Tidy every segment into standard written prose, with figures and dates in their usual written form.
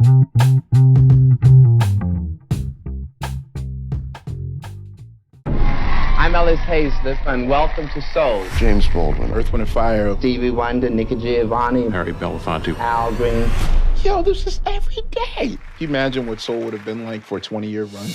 I'm Ellis Haizlip, and welcome to Soul. James Baldwin. Earth, Wind & Fire. Stevie Wonder, Nicky Giovanni. Harry Belafonte. Al Green. Yo, this is every day. Can you imagine what Soul would have been like for a 20-year run?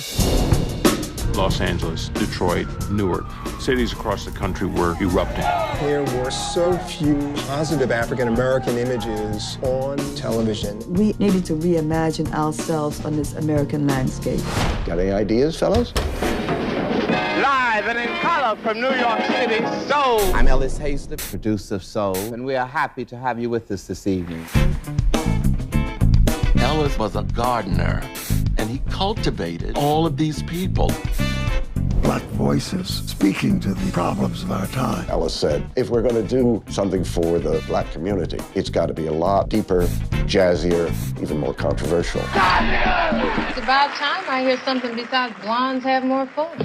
Los Angeles, Detroit, Newark. Cities across the country were erupting. There were so few positive African-American images on television. We needed to reimagine ourselves on this American landscape. Got any ideas, fellas? Live and in color from New York City, Soul. I'm Ellis Haizlip, producer of Soul, and we are happy to have you with us this evening. Ellis was a gardener, and he cultivated all of these people. Black voices speaking to the problems of our time. Ellis said, if we're going to do something for the black community, it's got to be a lot deeper, jazzier, even more controversial. It's about time I hear something besides blondes have more fun.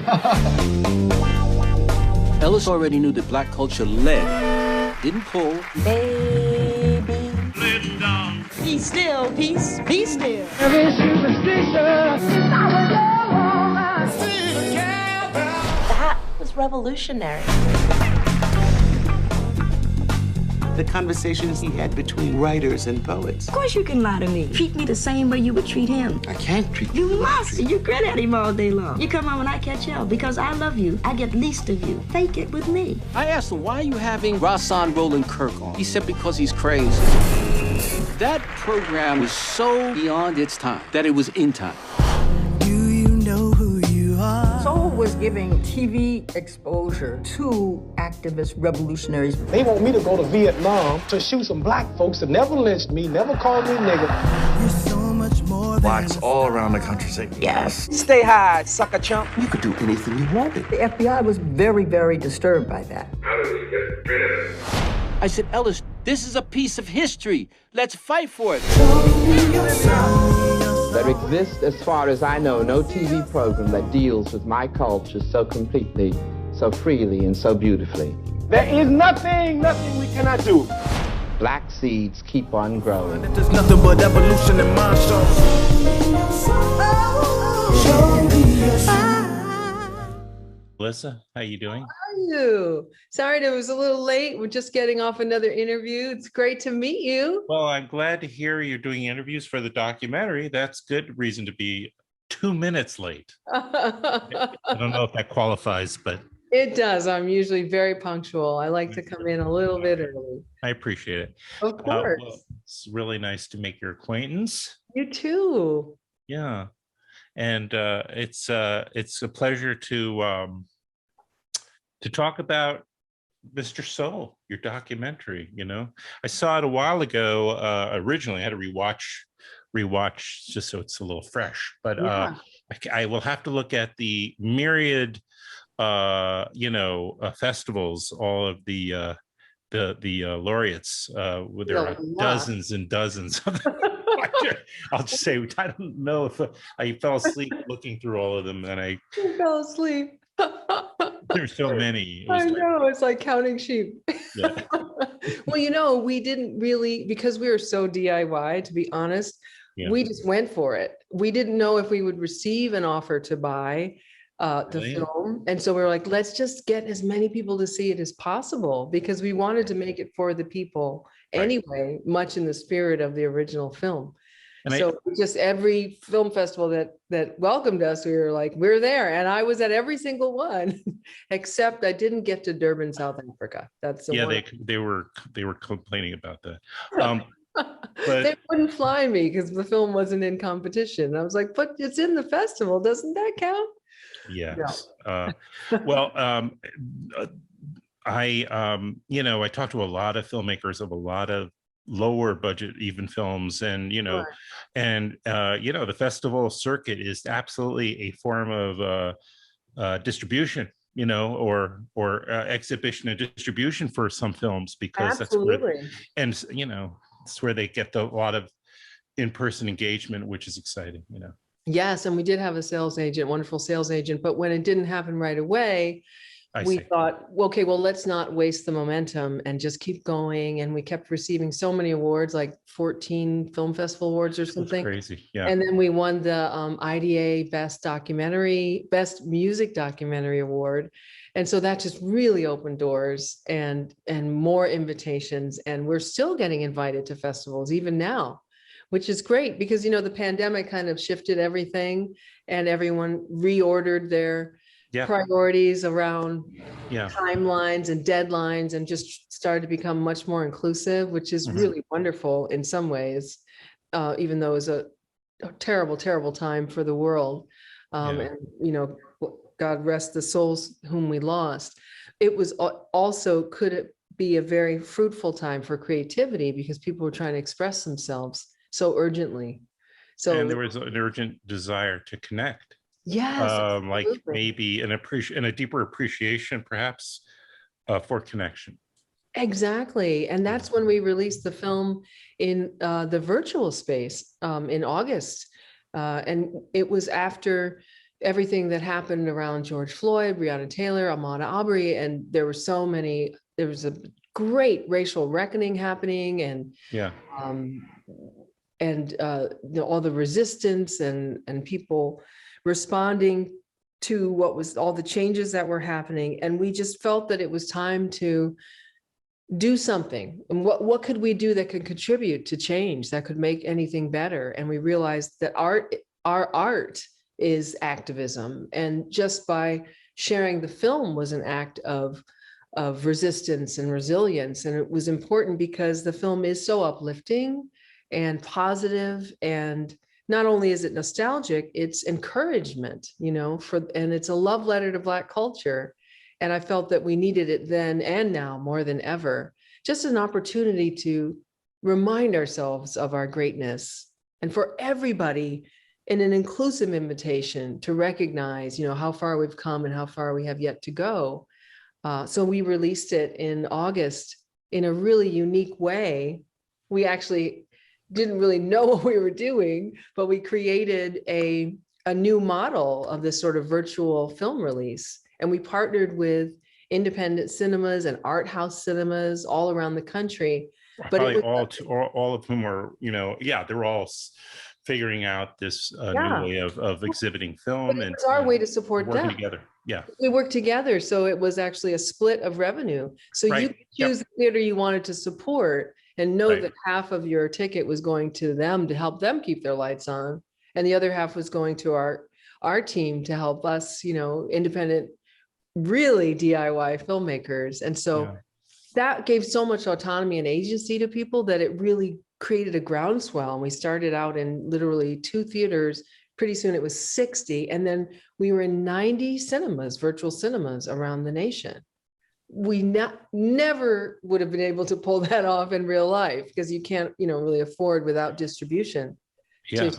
Ellis already knew that black culture led, didn't pull. Baby. Be still, peace, be still. Every superstition. That was revolutionary. The conversations he had between writers and poets. Of course you can lie to me. Treat me the same way you would treat him. I can't treat you. You must. You grin at him all day long. You come on when I catch hell because I love you. I get least of you. Fake it with me. I asked him, why are you having Rasan Roland Kirk on? He said, because he's crazy. That program was so beyond its time that it was in time. Do you know who you are? Soul was giving TV exposure to activist revolutionaries. They want me to go to Vietnam to shoot some black folks that never lynched me, never called me nigger. You're so much more than Blacks all around the country say, Yes. Stay high, sucker chump. You could do anything you wanted. The FBI was very, very disturbed by that. How do we get rid of it? I said, Ellis, this is a piece of history. Let's fight for it. There exists, as far as I know, no TV program that deals with my culture so completely, so freely, and so beautifully. There is nothing we cannot do. Black seeds keep on growing. There's nothing but evolution in my soul. Melissa, how you doing? How are you? Sorry, it was a little late. We're just getting off another interview. It's great to meet you. Well, I'm glad to hear you're doing interviews for the documentary. That's good reason to be 2 minutes late. I don't know if that qualifies, but it does. I'm usually very punctual. I like to come in a little bit early. I appreciate it. Of course. Well, it's really nice to make your acquaintance. You too. Yeah. And it's a pleasure to talk about Mr. Soul, your documentary. You know, I saw it a while ago. Originally, I had to rewatch just so it's a little fresh. But yeah. I will have to look at the myriad, festivals. All of the laureates. There are dozens and dozens of them. I'll just say I don't know if I fell asleep looking through all of them, and You fell asleep. There's so many. I know, it's like counting sheep. Yeah. Well, we didn't really, because we were so DIY, to be honest, we just went for it. We didn't know if we would receive an offer to buy the film. And so we were like, let's just get as many people to see it as possible, because we wanted to make it for the people anyway, much in the spirit of the original film. And so just every film festival that welcomed us, we were like, we're there. And I was at every single one, except I didn't get to Durban, South Africa. That's the one. They were complaining about that. But they wouldn't fly me because the film wasn't in competition. I was like, but it's in the festival. Doesn't that count? Yes. No. I talked to a lot of filmmakers of a lot of lower budget even films, and the festival circuit is absolutely a form of distribution, or exhibition and distribution for some films, because absolutely. It's where they get a lot of in-person engagement, which is exciting. Yes, and we did have a sales agent, wonderful sales agent, but when it didn't happen right away, we thought, okay, well, let's not waste the momentum and just keep going. And we kept receiving so many awards, like 14 film festival awards or something. That's crazy. Yeah. And then we won the IDA Best Music Documentary Award. And so that just really opened doors and more invitations. And we're still getting invited to festivals even now, which is great because, the pandemic kind of shifted everything and everyone reordered their priorities around timelines and deadlines and just started to become much more inclusive, which is really wonderful in some ways, even though it was a terrible, terrible time for the world. And, God rest the souls whom we lost. It was also, could it be a very fruitful time for creativity because people were trying to express themselves so urgently. And there was an urgent desire to connect. Yes, like maybe a deeper appreciation, perhaps, for connection. Exactly, and that's when we released the film in the virtual space in August, and it was after everything that happened around George Floyd, Breonna Taylor, Ahmaud Arbery, and there was a great racial reckoning happening, and all the resistance and people responding to what was all the changes that were happening. And we just felt that it was time to do something. And what could we do that could contribute to change, that could make anything better? And we realized that our art is activism. And just by sharing the film was an act of resistance and resilience. And it was important because the film is so uplifting and positive, and not only is it nostalgic, it's encouragement, and it's a love letter to Black culture. And I felt that we needed it then and now more than ever, just an opportunity to remind ourselves of our greatness, and for everybody in an inclusive invitation to recognize, how far we've come and how far we have yet to go. So we released it in August in a really unique way. We actually didn't really know what we were doing, but we created a new model of this sort of virtual film release. And we partnered with independent cinemas and art house cinemas all around the country. But all of whom are, they're all figuring out this new way of exhibiting film. And it's our way to support working them. Together. Yeah. We worked together. So it was actually a split of revenue. So you could choose the theater you wanted to support and know that half of your ticket was going to them to help them keep their lights on. And the other half was going to our team to help us, independent, really DIY filmmakers. And so that gave so much autonomy and agency to people that it really created a groundswell. And we started out in literally 2 theaters. Pretty soon it was 60. And then we were in 90 cinemas, virtual cinemas around the nation. We never would have been able to pull that off in real life because you can't, really afford without distribution to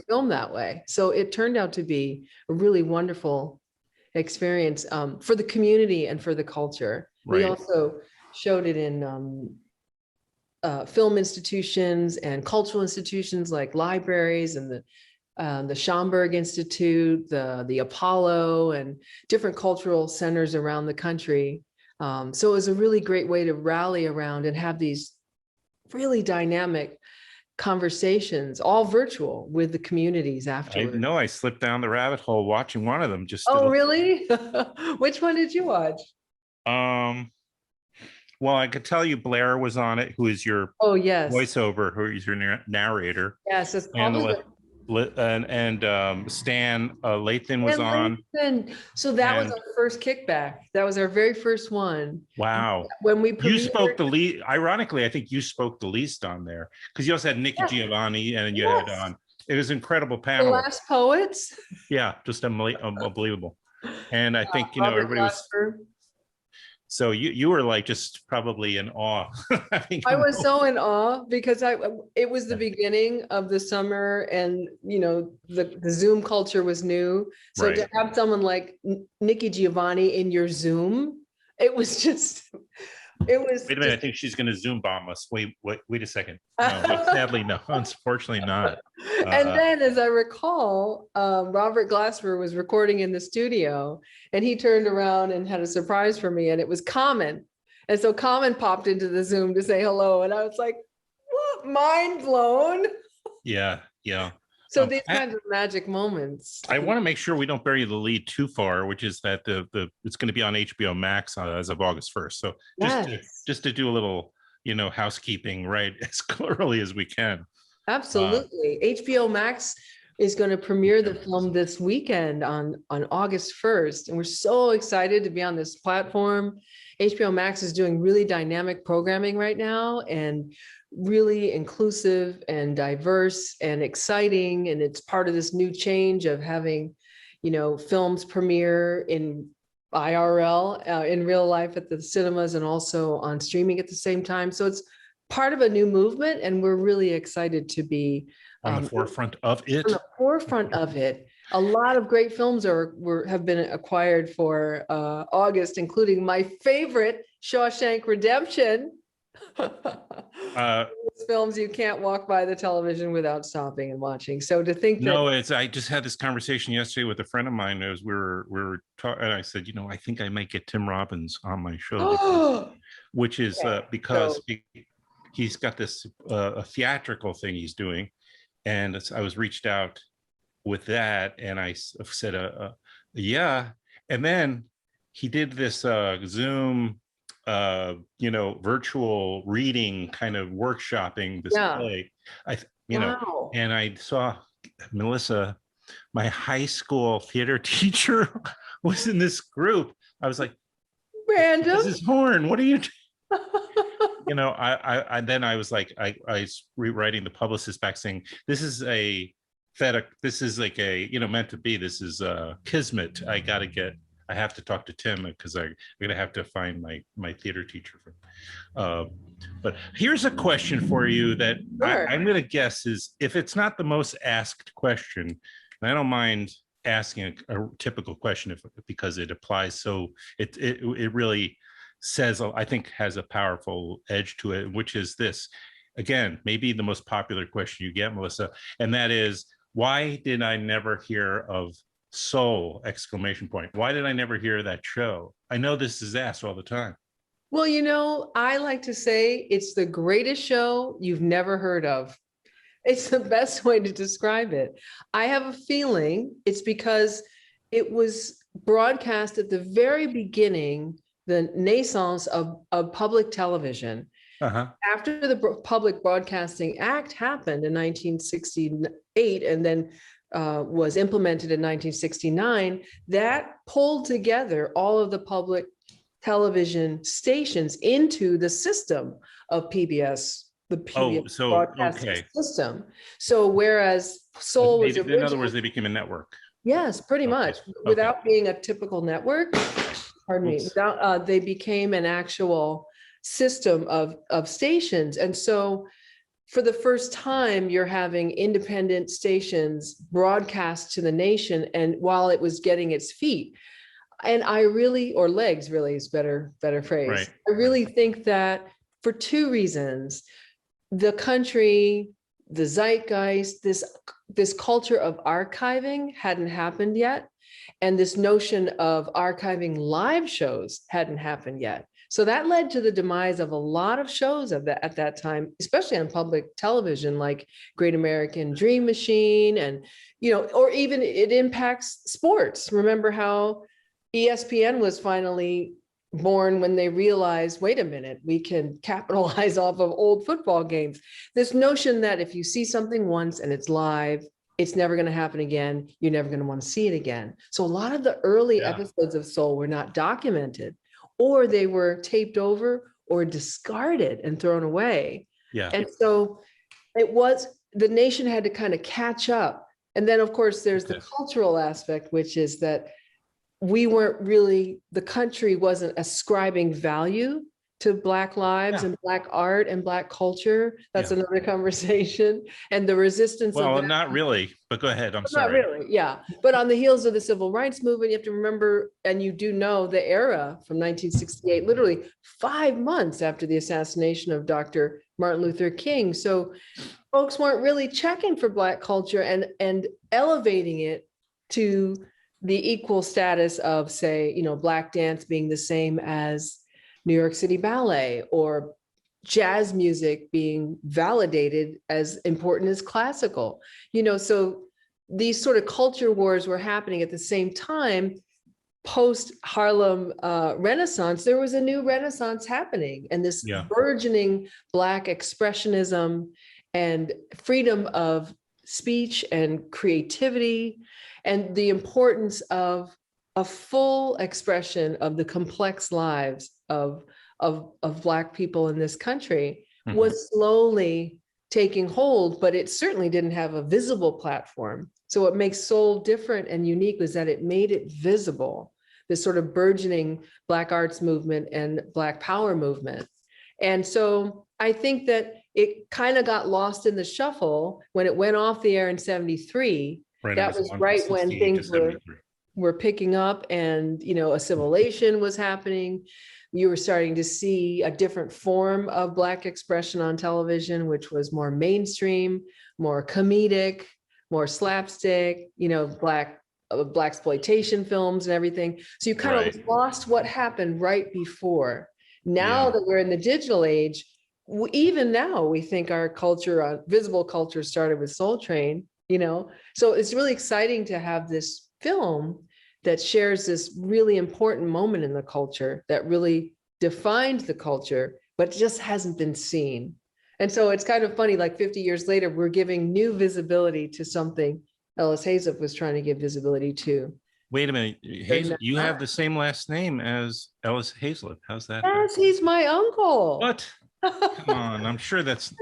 film that way. So it turned out to be a really wonderful experience for the community and for the culture. We also showed it in film institutions and cultural institutions like libraries and the Schomburg Institute, the Apollo, and different cultural centers around the country. So it was a really great way to rally around and have these really dynamic conversations, all virtual, with the communities afterwards. I know I slipped down the rabbit hole watching one of them. Really? Which one did you watch? Well, I could tell you Blair was on it, who is your voiceover, who is your narrator. Yes, it's Stan Lathan was on. So that was our first kickback. That was our very first one. Wow. When we you spoke the least. Ironically, I think you spoke the least on there because you also had Nikki Giovanni and you had on. It was an incredible panel. The Last Poets. Yeah, just unbelievable. And I think everybody was. So you were like just probably in awe. I was so in awe because it was the beginning of the summer, and the Zoom culture was new. So to have someone like Nikki Giovanni in your Zoom, it was just It was. Wait a minute, I think she's going to Zoom bomb us. Wait a second. No, sadly, no. Unfortunately, not. And then, as I recall, Robert Glasper was recording in the studio, and he turned around and had a surprise for me, and it was Common. And so Common popped into the Zoom to say hello, and I was like, "What? Mind blown!" Yeah. So these kinds of magic moments. I want to make sure we don't bury the lead too far, which is that it's going to be on HBO Max as of August 1st. So just to do a little, housekeeping right as early as we can. Absolutely. HBO Max is going to premiere the film this weekend on August 1st. And we're so excited to be on this platform. HBO Max is doing really dynamic programming right now, and really inclusive and diverse and exciting. And it's part of this new change of having, films premiere in IRL, in real life at the cinemas, and also on streaming at the same time. So it's part of a new movement, and we're really excited to be on the forefront of it. On the forefront of it. A lot of great films have been acquired for August, including my favorite, Shawshank Redemption. Films you can't walk by the television without stopping and watching. So to think that I just had this conversation yesterday with a friend of mine as we were talking, and I said, I think I might get Tim Robbins on my show, which is because he's got this a theatrical thing he's doing, and I was reached out with that, and I said yeah, and then he did this Zoom virtual reading kind of workshopping this play. And I saw Melissa, my high school theater teacher, was in this group. I was like, random. Mrs. Horn, what are you doing? I then I was like, I was rewriting the publicist back saying, this is this is like a, meant to be, this is kismet. I have to talk to Tim because I'm going to have to find my theater teacher. But here's a question for you that I'm going to guess is, if it's not the most asked question, and I don't mind asking a typical question because it applies. So it really says, I think has a powerful edge to it, which is this, again, maybe the most popular question you get, Melissa, and that is, why did I never hear of Soul! ! Why did I never hear that show? I know this is asked all the time. Well, I like to say it's the greatest show you've never heard of. It's the best way to describe it. I have a feeling it's because it was broadcast at the very beginning, the naissance of public television. After the Public Broadcasting Act happened in 1968, and then was implemented in 1969, that pulled together all of the public television stations into the system of PBS, the PBS broadcasting system. So whereas Soul was in other words, they became a network. Yes, pretty much. Without being a typical network, they became an actual system of stations. And so for the first time, you're having independent stations broadcast to the nation, and while it was getting its feet. And or legs really is better phrase. Right. I really think that for two reasons: the country, the zeitgeist, this culture of archiving hadn't happened yet, and this notion of archiving live shows hadn't happened yet. So that led to the demise of a lot of shows at that time, especially on public television, like Great American Dream Machine, and or even it impacts sports. Remember how ESPN was finally born when they realized, wait a minute, we can capitalize off of old football games. This notion that if you see something once and it's live, it's never going to happen again. You're never going to want to see it again. So a lot of the early episodes of Soul were not documented, or they were taped over or discarded and thrown away. Yeah. And so the nation had to kind of catch up. And then of course there's the cultural aspect, which is that the country wasn't ascribing value to Black lives and Black art and Black culture. That's another conversation. And the resistance of that. Not really, but go ahead. I'm sorry. Not really, yeah. But on the heels of the civil rights movement, you have to remember, and you do know the era from 1968, literally 5 months after the assassination of Dr. Martin Luther King. So folks weren't really checking for Black culture and elevating it to the equal status of, say, you know, Black dance being the same as New York City Ballet, or jazz music being validated as important as classical. You know, so these sort of culture wars were happening at the same time. Post Harlem Renaissance, there was a new Renaissance happening, and this burgeoning Black expressionism and freedom of speech and creativity, and the importance of a full expression of the complex lives of Black people in this country was slowly taking hold, but it certainly didn't have a visible platform. So what makes Soul different and unique was that it made it visible, this sort of burgeoning Black arts movement and Black power movement. And so I think that it kind of got lost in the shuffle when it went off the air in 73. That was right when things were picking up, and, you know, assimilation was happening. You were starting to see a different form of Black expression on television, which was more mainstream, more comedic, more slapstick, you know, Black exploitation films and everything. So you kind of lost what happened right before. Now that we're in the digital age, even now we think our culture, visible culture, started with Soul Train, you know? So it's really exciting to have this film that shares this really important moment in the culture that really defined the culture, but just hasn't been seen. And so it's kind of funny, like 50 years later, we're giving new visibility to something Ellis Haizlip was trying to give visibility to. Wait a minute, you have the same last name as Ellis Haizlip. How's that? Yes, he's my uncle. What? Come on, I'm sure that's...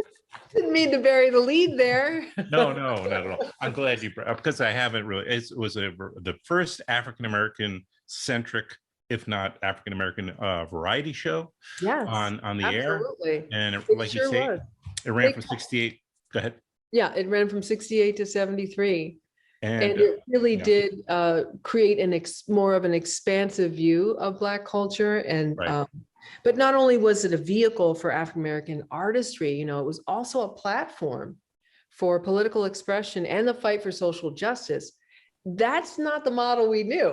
Didn't mean to bury the lead there. No, not at all. I'm glad you brought up, because I haven't really. It was the first African-American centric, if not African-American, variety show on the absolutely. Air. And like you say, it ran from 68. Go ahead. Yeah, it ran from 68 to 73. And it really did create more of an expansive view of Black culture. And but not only was it a vehicle for African-American artistry, you know, it was also a platform for political expression and the fight for social justice. That's not the model we knew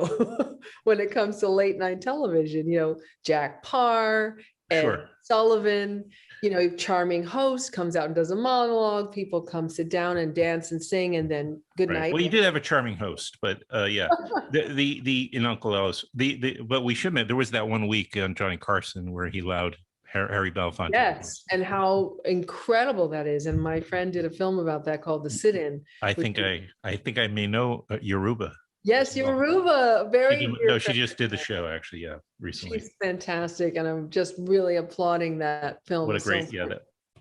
when it comes to late night television. You know, Jack Parr and Sullivan, you know, charming host comes out and does a monologue. People come sit down and dance and sing, and then good night. Well, you did have a charming host, but yeah, the in Uncle Ellis, but we should admit there was that one week on Johnny Carson where he allowed Harry Belafonte. Yes, and how incredible that is. And my friend did a film about that called The Sit-In. I think I may know Yoruba. Yes, Yoruba. She just did the show actually, recently. She's fantastic, and I'm just really applauding that film. What a great,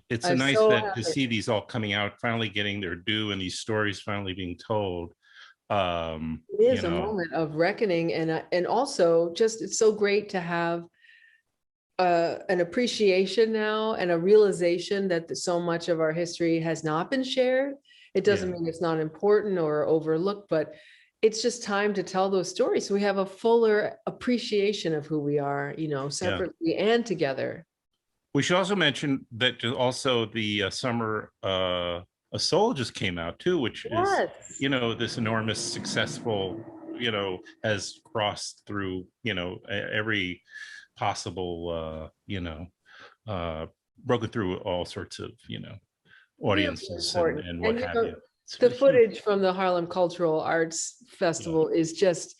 it's nice to see these all coming out, finally getting their due, and these stories finally being told. It is a moment of reckoning, and also just it's so great to have an appreciation now and a realization that so much of our history has not been shared. It doesn't mean it's not important or overlooked, but it's just time to tell those stories. So we have a fuller appreciation of who we are, you know, separately and together. We should also mention that also the Summer of Soul just came out too, which is, you know, this enormous successful, you know, has crossed through, you know, every possible, you know, broken through all sorts of, you know, audiences and what have you. The footage from the Harlem Cultural Arts Festival is just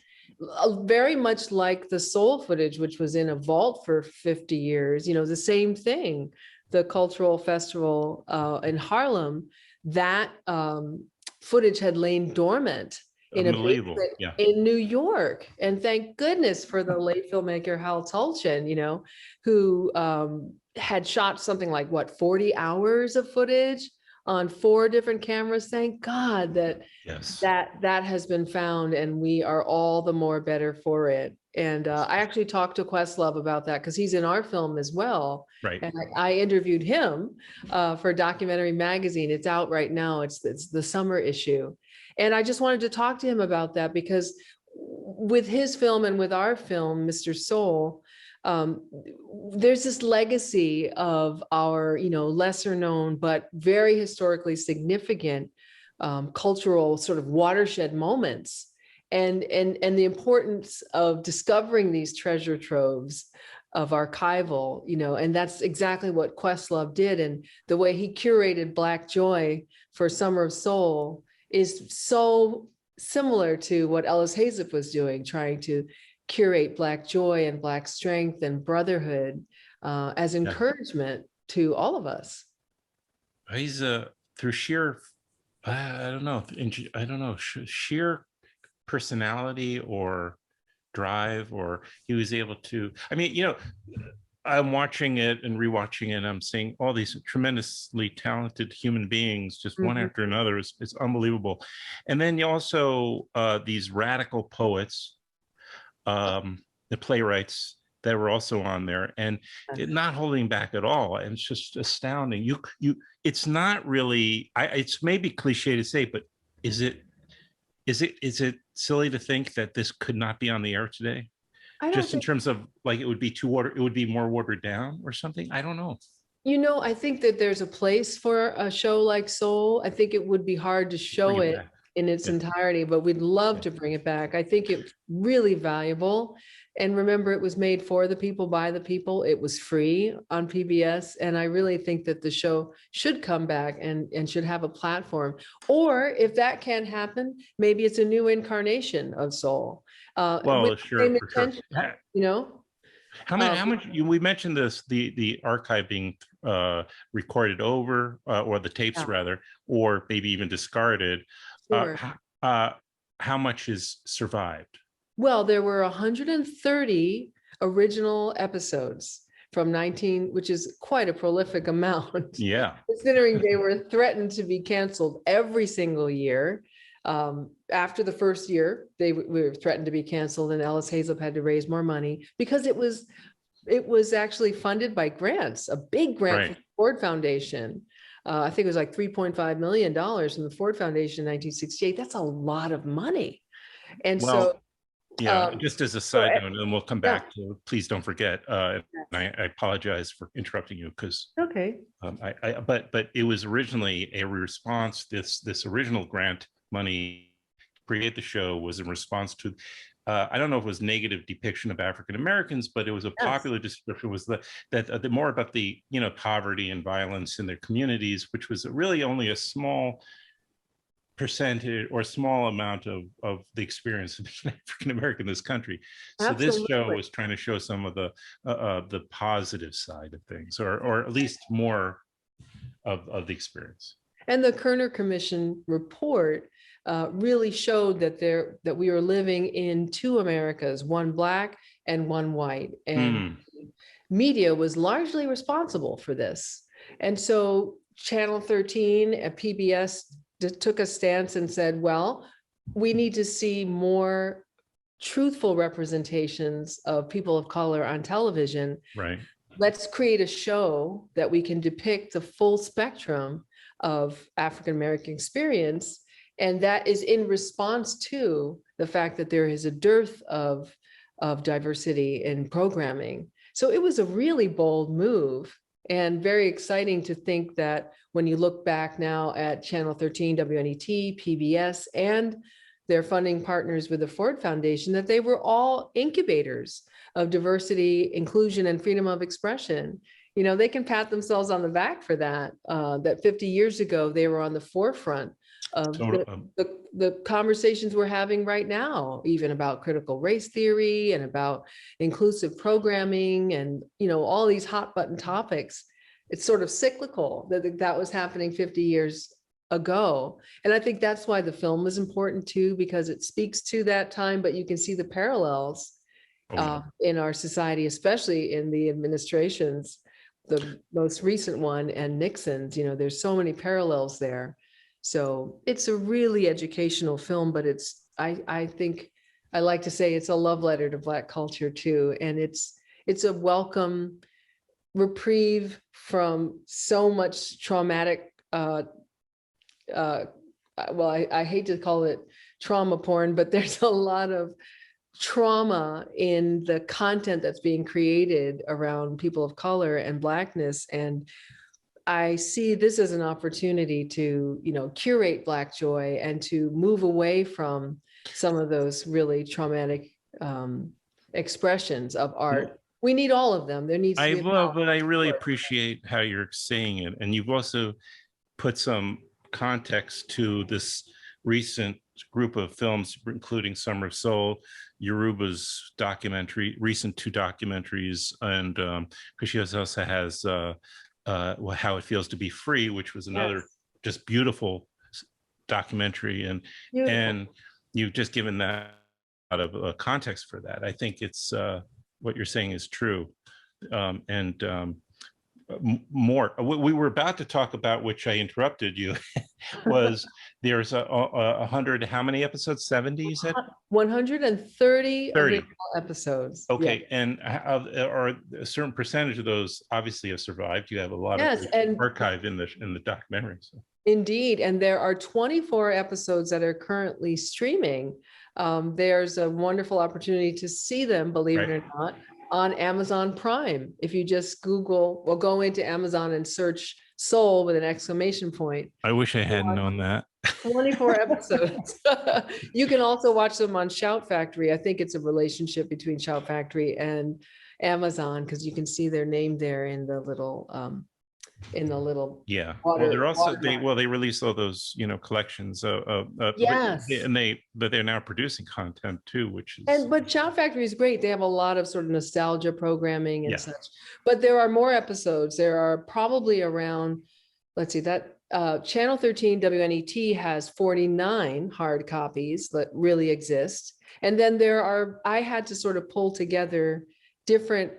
very much like the Soul footage, which was in a vault for 50 years, you know, the same thing. The cultural festival in Harlem, that footage had lain dormant in a basement in New York. And thank goodness for the late filmmaker Hal Tulchin, you know, who had shot something like 40 hours of footage on 4 different cameras. Thank God that that has been found, and we are all the more better for it. And I actually talked to Questlove about that because he's in our film as well. Right. And I interviewed him for Documentary Magazine. It's out right now. It's the summer issue. And I just wanted to talk to him about that because with his film and with our film, Mr. Soul, there's this legacy of our, lesser known, but very historically significant cultural sort of watershed moments. And the importance of discovering these treasure troves of archival, and that's exactly what Questlove did. And the way he curated Black Joy for Summer of Soul is so similar to what Ellis Haizlip was doing, trying to curate Black joy and Black strength and brotherhood as encouragement to all of us. He's through sheer, I don't know, sheer personality or drive, or he was able to, I'm watching it and rewatching it, and I'm seeing all these tremendously talented human beings, just one after another. It's unbelievable. And then you also, these radical poets, the playwrights that were also on there, and not holding back at all. And it's just astounding. It's not really, it's maybe cliche to say, but is it silly to think that this could not be on the air today? Just in terms of like, it would be more watered down or something. I don't know. I think that there's a place for a show like Soul. I think it would be hard to show it in its entirety, but we'd love to bring it back. I think it's really valuable. And remember, it was made for the people, by the people. It was free on PBS. And I really think that the show should come back and should have a platform. Or if that can't happen, maybe it's a new incarnation of Soul. Well, sure. How much, we mentioned this, the archive being recorded over, or the tapes rather, or maybe even discarded. Sure. How much is survived? Well, there were 130 original episodes from which is quite a prolific amount. Yeah. Considering they were threatened to be canceled every single year. After the first year, we were threatened to be canceled, and Ellis Haizlip had to raise more money because it was actually funded by grants, a big grant from the Ford Foundation. I think it was like $3.5 million from the Ford Foundation in 1968. That's a lot of money. And just as a side note, and we'll come back to, please don't forget, and I apologize for interrupting you because but it was originally a response, this original grant money to create the show was in response to, I don't know if it was negative depiction of African Americans, but it was a popular description, was that more about the poverty and violence in their communities, which was really only a small percentage or small amount of the experience of being African American in this country. So this show was trying to show some of the positive side of things, or at least more of the experience. And the Kerner Commission report really showed that we were living in 2 Americas, one Black and one white. And media was largely responsible for this. And so Channel 13 at PBS took a stance and said, well, we need to see more truthful representations of people of color on television. Right. Let's create a show that we can depict the full spectrum of African American experience. And that is in response to the fact that there is a dearth of diversity in programming. So it was a really bold move, and very exciting to think that when you look back now at Channel 13, WNET, PBS, and their funding partners with the Ford Foundation, that they were all incubators of diversity, inclusion, and freedom of expression. They can pat themselves on the back for that, that 50 years ago, they were on the forefront of the conversations we're having right now, even about critical race theory and about inclusive programming and, all these hot button topics. It's sort of cyclical that was happening 50 years ago. And I think that's why the film is important too, because it speaks to that time, but you can see the parallels in our society, especially in the administrations the most recent one and Nixon's, you know, there's so many parallels there. So it's a really educational film, but I think I like to say it's a love letter to Black culture too. And it's a welcome reprieve from so much traumatic, well, I hate to call it trauma porn, but there's a lot of trauma in the content that's being created around people of color and Blackness. And I see this as an opportunity to, you know, curate Black joy and to move away from some of those really traumatic expressions of art. We need all of them. There needs to be but I really appreciate how you're saying it. And you've also put some context to this recent group of films, including Summer of Soul, Yoruba's documentary, recent 2 documentaries, and because she also has How It Feels to Be Free, which was another just beautiful documentary, and you've just given that out of context for that. I think it's what you're saying is true, more. We were about to talk about, which I interrupted you, was there's 100, how many episodes? 70, you said? 130 original episodes. Okay, and are a certain percentage of those obviously have survived? You have a lot of archive in the documentary. So. Indeed, and there are 24 episodes that are currently streaming. There's a wonderful opportunity to see them, believe it or not, on Amazon Prime. If you just Google, well, go into Amazon and search Soul with an exclamation point. I wish I hadn't known that. 24 episodes. You can also watch them on Shout Factory. I think it's a relationship between Shout Factory and Amazon, because you can see their name there in the little well, they're also they release all those, you know, collections yes, but they're now producing content too, which is but Shout Factory is great. They have a lot of sort of nostalgia programming and such, but there are more episodes. There are probably around, let's see, that Channel 13 WNET has 49 hard copies that really exist, and then I had to sort of pull together different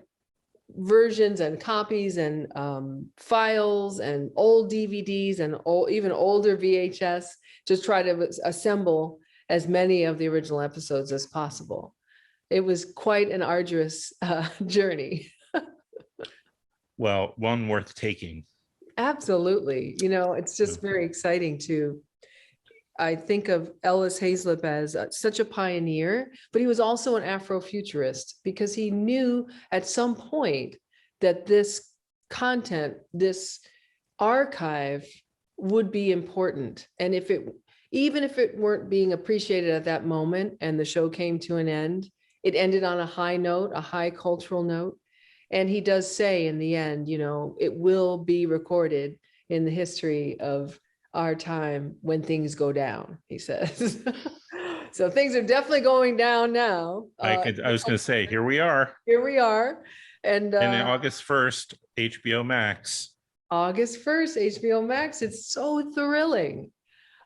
versions and copies and files and old DVDs and even older VHS to try to assemble as many of the original episodes as possible. It was quite an arduous journey. Well, one worth taking. Absolutely. You know, it's just very exciting I think of Ellis Haizlip as such a pioneer, but he was also an Afrofuturist, because he knew at some point that this content, this archive, would be important. And even if it weren't being appreciated at that moment and the show came to an end, it ended on a high note, a high cultural note. And he does say in the end, you know, it will be recorded in the history of our time when things go down, he says. So things are definitely going down now. I was going to say, here we are. Here we are. And August 1st, HBO Max. August 1st, HBO Max. It's so thrilling.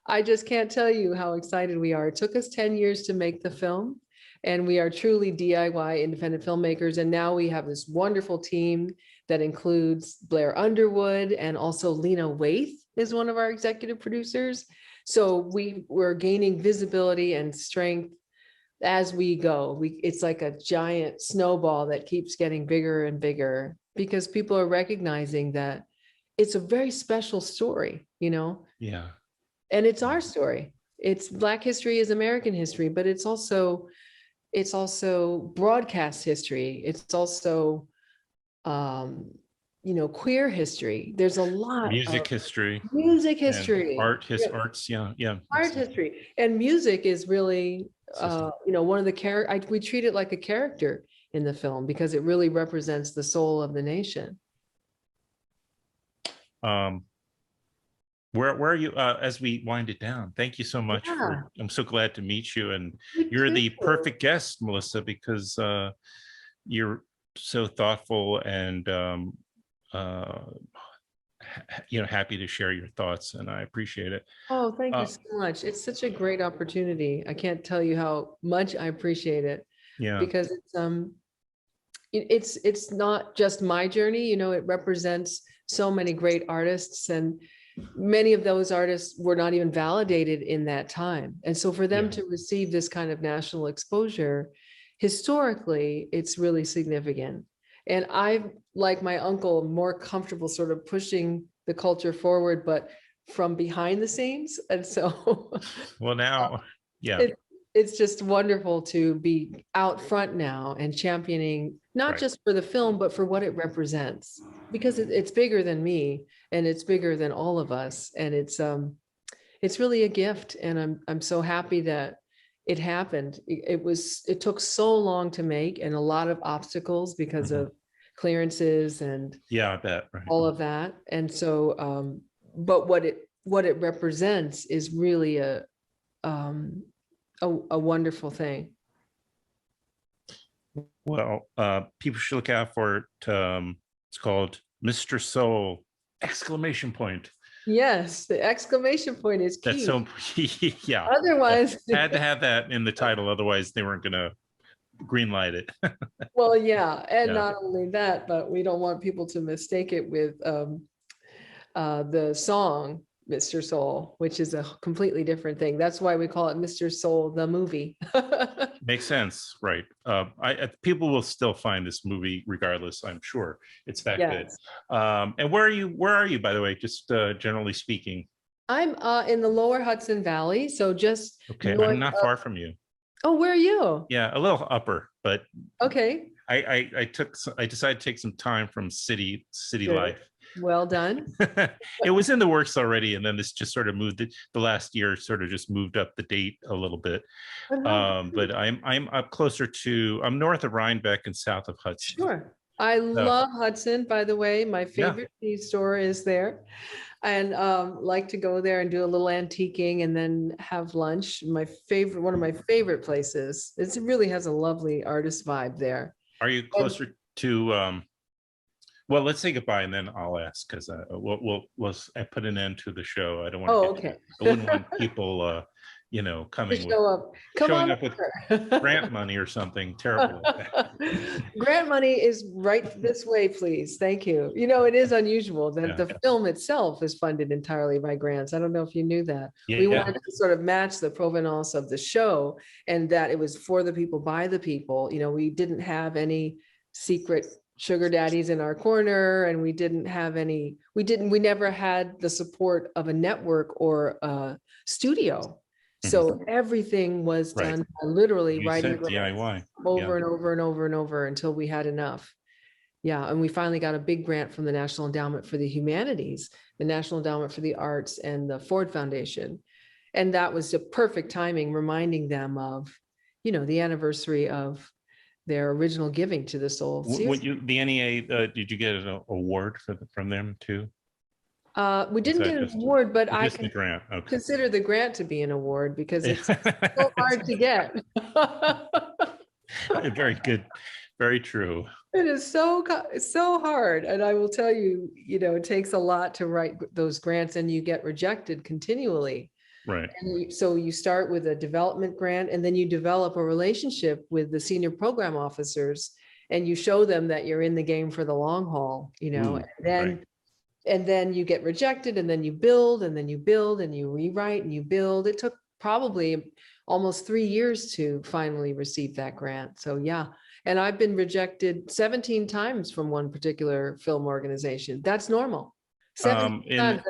I just can't tell you how excited we are. It took us 10 years to make the film, and we are truly DIY independent filmmakers. And now we have this wonderful team that includes Blair Underwood, and also Lena Waithe is one of our executive producers. So we're gaining visibility and strength as we go. It's like a giant snowball that keeps getting bigger and bigger, because people are recognizing that it's a very special story, you know? Yeah. And it's our story. It's Black history is American history, but it's also broadcast history. It's also, you know, queer history. There's a lot music history, art history, and music is really, you know, one of the we treat it like a character in the film, because it really represents the soul of the nation. Where are you as we wind it down? Thank you so much. I'm so glad to meet you, and you're the perfect guest, Melissa, because you're so thoughtful and you know, happy to share your thoughts, and I appreciate it. Oh, thank you so much. It's such a great opportunity. I can't tell you how much I appreciate it. Yeah, because it's not just my journey, you know, it represents so many great artists, and many of those artists were not even validated in that time. And so for them to receive this kind of national exposure, historically, it's really significant. And I, like my uncle, more comfortable sort of pushing the culture forward, but from behind the scenes. And so well, now, yeah. It's just wonderful to be out front now and championing, not just for the film, but for what it represents, because it's bigger than me and it's bigger than all of us. And it's really a gift. And I'm so happy that it happened. It took so long to make, and a lot of obstacles because of clearances and I bet all of that. And so, but what it represents is really a wonderful thing. Well, people should look out for it. It's called Mr. Soul! Exclamation point. Yes, the exclamation point is key. That's so, yeah. Otherwise, had to have that in the title. Otherwise, they weren't going to greenlight it. Well, yeah, and not only that, but we don't want people to mistake it with the song Mr. Soul, which is a completely different thing. That's why we call it Mr. Soul, the movie. Makes sense, right? People will still find this movie regardless, I'm sure. It's that good. And where are you, by the way, just generally speaking? I'm in the lower Hudson Valley, so just okay. I'm not far from you. Oh, where are you? Yeah, a little upper, but okay. I decided to take some time from city life. Well done. It was in the works already, and then this just sort of moved the last year, sort of just moved up the date a little bit. But I'm up closer to, I'm north of Rhinebeck and south of Hudson. Sure. I love Hudson, by the way. My favorite tea store is there, and like to go there and do a little antiquing and then have lunch. One of my favorite places. It really has a lovely artist vibe there. Are you closer to well, let's say goodbye and then I'll ask, because we'll put an end to the show. I don't want I wouldn't want people coming showing up with grant money or something terrible. Grant money is right this way, please. Thank you. It is unusual that the film itself is funded entirely by grants. I don't know if you knew that. We wanted to sort of match the provenance of the show, and that it was for the people, by the people. We didn't have any secret sugar daddies in our corner, and we never had the support of a network or a studio. So everything was done by literally writing DIY over and over and over and over until we had enough. Yeah, and we finally got a big grant from the National Endowment for the Humanities, the National Endowment for the Arts, and the Ford Foundation. And that was the perfect timing, reminding them of, the anniversary of their original giving to the Soul series. The NEA, did you get an award from them too? We didn't get an award, but I can consider the grant to be an award because it's so hard to get. Very good. Very true. It is so hard. And I will tell you, it takes a lot to write those grants, and you get rejected continually. Right. And so you start with a development grant, and then you develop a relationship with the senior program officers, and you show them that you're in the game for the long haul, and then you get rejected, and then you build, and then you build, and you rewrite, and you build. It took probably almost 3 years to finally receive that grant. So yeah. And I've been rejected 17 times from one particular film organization. That's normal. 17 times.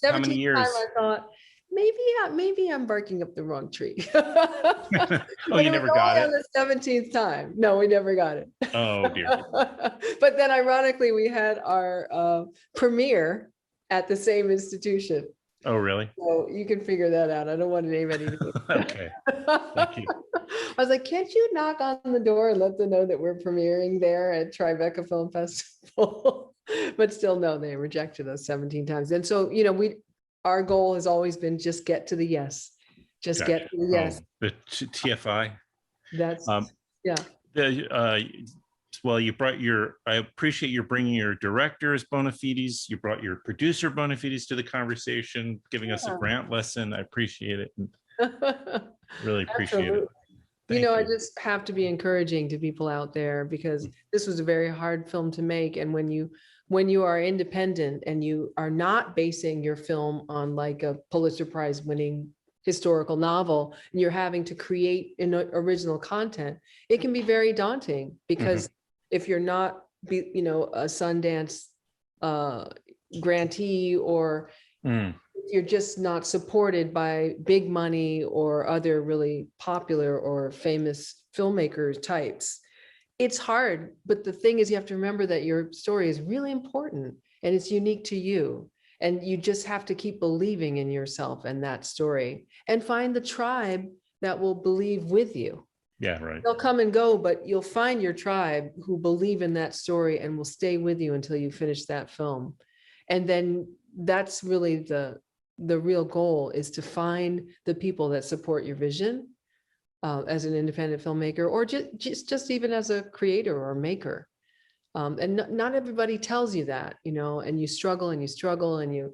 How many years? I thought, maybe I'm barking up the wrong tree. Oh, you never got it? On the 17th time. No, we never got it. Oh, dear. But then ironically, we had our premiere at the same institution. Oh, really? So you can figure that out. I don't want to name any names. Okay. Thank you. I was like, can't you knock on the door and let them know that we're premiering there at Tribeca Film Festival? But still, no, they rejected us 17 times. And so, our goal has always been just get to the yes. Just get to the yes. The TFI. That's well, I appreciate you bringing your director's bona fides. You brought your producer bona fides to the conversation, giving us a grant lesson. I appreciate it. Really appreciate it. You know, I just have to be encouraging to people out there, because this was a very hard film to make. And when you are independent and you are not basing your film on like a Pulitzer Prize winning historical novel, and you're having to create original content, it can be very daunting, because if you're not, you know, a Sundance grantee, or you're just not supported by big money or other really popular or famous filmmakers types, it's hard. But the thing is, you have to remember that your story is really important and it's unique to you. And you just have to keep believing in yourself and that story, and find the tribe that will believe with you. Yeah, right. They'll come and go, but you'll find your tribe who believe in that story and will stay with you until you finish that film. And then that's really the real goal, is to find the people that support your vision as an independent filmmaker, or just even as a creator or maker. And not everybody tells you that, you know, and you struggle and you struggle, and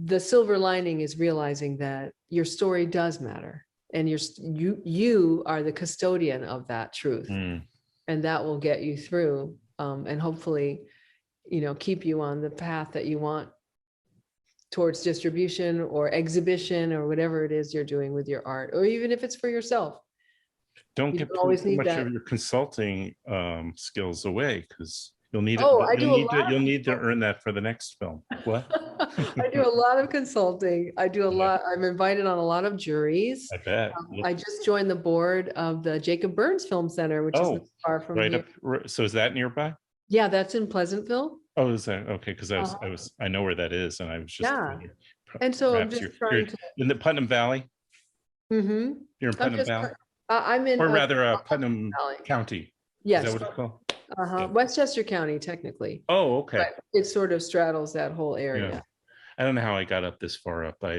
the silver lining is realizing that your story does matter, and you are the custodian of that truth, and that will get you through, and hopefully, you know, keep you on the path that you want towards distribution or exhibition or whatever it is you're doing with your art, or even if it's for yourself. Don't give too much of your consulting skills away, because you'll need you'll need to earn that for the next film. What? I do a lot of consulting. I do a lot. I'm invited on a lot of juries. I bet. I just joined the board of the Jacob Burns Film Center, which is not far from here. Up. So is that nearby? Yeah, that's in Pleasantville. Oh, is that okay? Because I know where that is, and I was just and so I'm just trying to in the Putnam Valley. You're in Putnam Valley. I'm in, or rather, Putnam Valley. County. Yes. Is that what it's called? Westchester County, technically. Oh, okay. But it sort of straddles that whole area. Yeah. I don't know how I got up this far up. But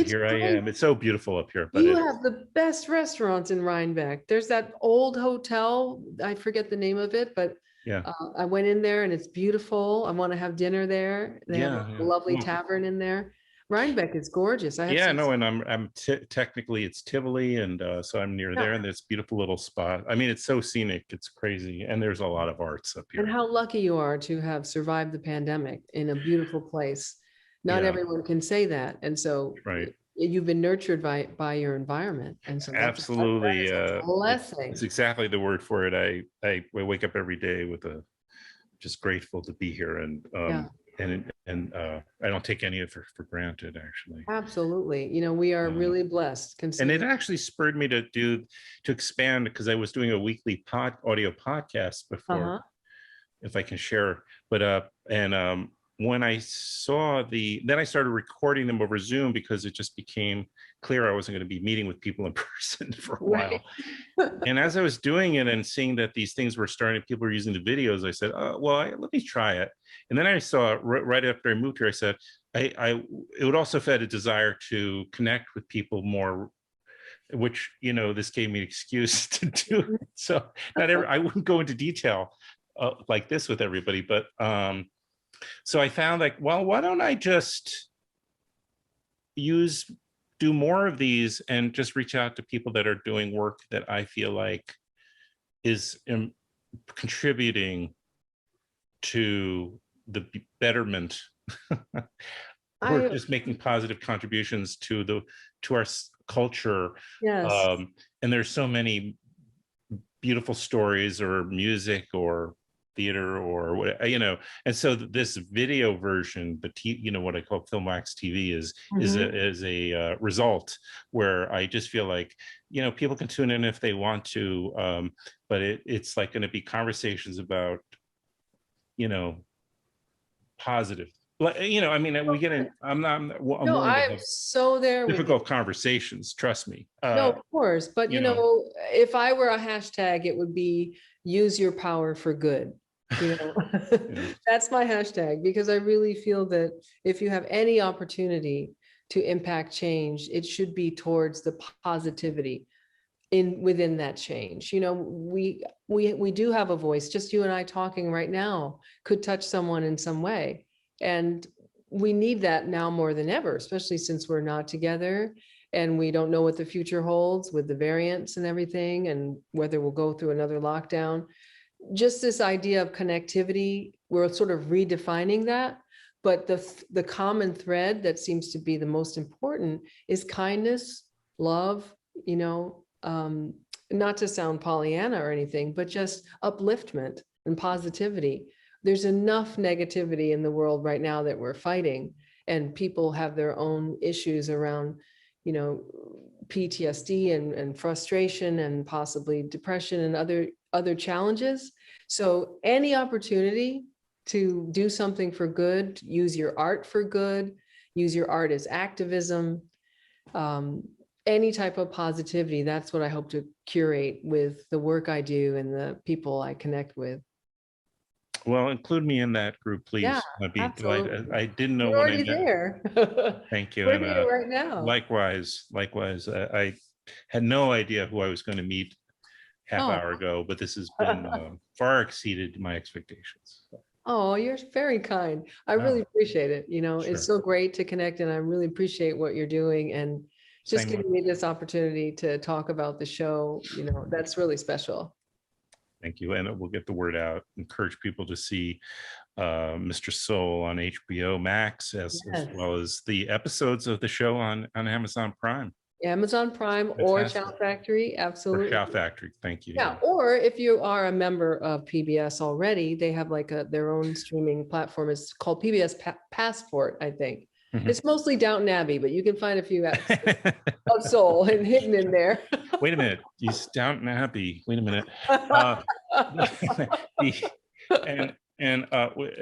here I am. It's so beautiful up here. But you have the best restaurants in Rhinebeck. There's that old hotel. I forget the name of it, but yeah, I went in there and it's beautiful. I want to have dinner there. They have a lovely tavern in there. Rhinebeck is gorgeous. And I'm technically it's Tivoli, and so I'm near there, and there's beautiful little spot. I mean, it's so scenic, it's crazy, and there's a lot of arts up here. And how lucky you are to have survived the pandemic in a beautiful place. Not everyone can say that, and so you've been nurtured by your environment, and so absolutely a blessing. It's exactly the word for it. I wake up every day with just grateful to be here, and I don't take any of it for granted, actually. Absolutely. You know, we are really blessed. And it actually spurred me to expand, because I was doing a weekly audio podcast before, if I can share. But when I saw then I started recording them over Zoom, because it just became clear I wasn't going to be meeting with people in person for a while. And as I was doing it and seeing that these things were starting, people were using the videos, I said, let me try it. And then I saw right after I moved here, I said, it would also fed a desire to connect with people more, which, you know, this gave me an excuse to do it. So I wouldn't go into detail like this with everybody, but so I found like, well, why don't I just do more of these and just reach out to people that are doing work that I feel like is contributing to the betterment, or just making positive contributions to our culture. Yes. And there's so many beautiful stories, or music, or theater, or what, you know. And so this video version, what I call Filmwax TV, is a result, where I just feel like, you know, people can tune in if they want to, but it's like going to be conversations about, you know, positive, you know, I mean, we get in, I'm so there difficult conversations, trust me. No, of course, but you know, if I were a hashtag, it would be use your power for good. You know, that's my hashtag, because I really feel that if you have any opportunity to impact change, it should be towards the positivity within that change. You know, we do have a voice. Just you and I talking right now could touch someone in some way. And we need that now more than ever, especially since we're not together and we don't know what the future holds with the variants and everything, and whether we'll go through another lockdown. Just this idea of connectivity, we're sort of redefining that. But the common thread that seems to be the most important is kindness, love, you know, not to sound Pollyanna or anything, but just upliftment and positivity. There's enough negativity in the world right now that we're fighting, and people have their own issues around, you know, PTSD and frustration and possibly depression and other challenges. So any opportunity to do something for good, use your art for good, use your art as activism, any type of positivity, that's what I hope to curate with the work I do and the people I connect with. Well, include me in that group, please. Yeah, I'd be absolutely. delighted. I didn't know You're when I already met. there. Thank you. We're And here right now. likewise. I had no idea who I was going to meet half hour ago, but this has been far exceeded my expectations. Oh, you're very kind. I really appreciate it. You know, Sure. It's so great to connect, and I really appreciate what you're doing and just giving me this opportunity to talk about the show. You know, that's really special. Thank you. And we'll get the word out, encourage people to see Mr. Soul on HBO Max, as well as the episodes of the show on Amazon Prime. Amazon Prime. Fantastic. Or Shout Factory, absolutely. Or Shout Factory, thank you. Yeah, or if you are a member of PBS already, they have like their own streaming platform. It's called PBS Passport, I think. Mm-hmm. It's mostly Downton Abbey, but you can find a few episodes of Soul and hidden in there. Wait a minute, he's Downton Abbey. Wait a minute.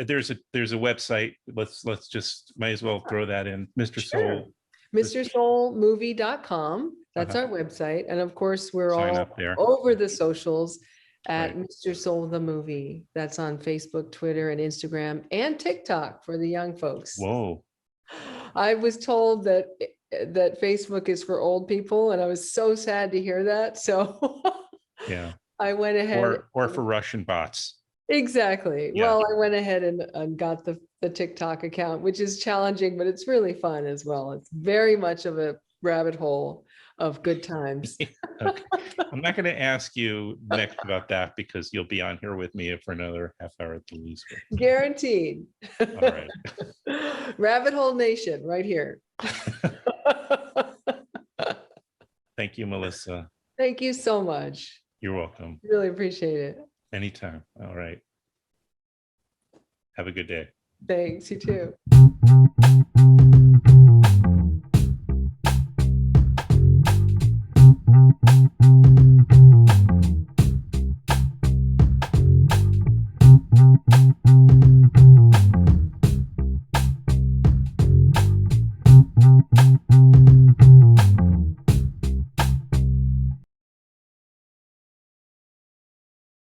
There's a website. Let's just might as well throw that in. Mr. Sure. Soul. MrSoulMovie.com. That's our website. And of course, we're all over the socials at Mr. Soul the Movie. That's on Facebook, Twitter, and Instagram, and TikTok for the young folks. Whoa. I was told that Facebook is for old people, and I was so sad to hear that. So yeah, I went ahead. Or for Russian bots. Exactly. Yeah. Well, I went ahead and got the TikTok account, which is challenging, but it's really fun as well. It's very much of a rabbit hole of good times. Okay. I'm not going to ask you next about that because you'll be on here with me for another half hour at the least. Guaranteed. All right. Rabbit Hole Nation right here. Thank you, Melissa. Thank you so much. You're welcome. Really appreciate it. Anytime. All right. Have a good day. Thanks. You too.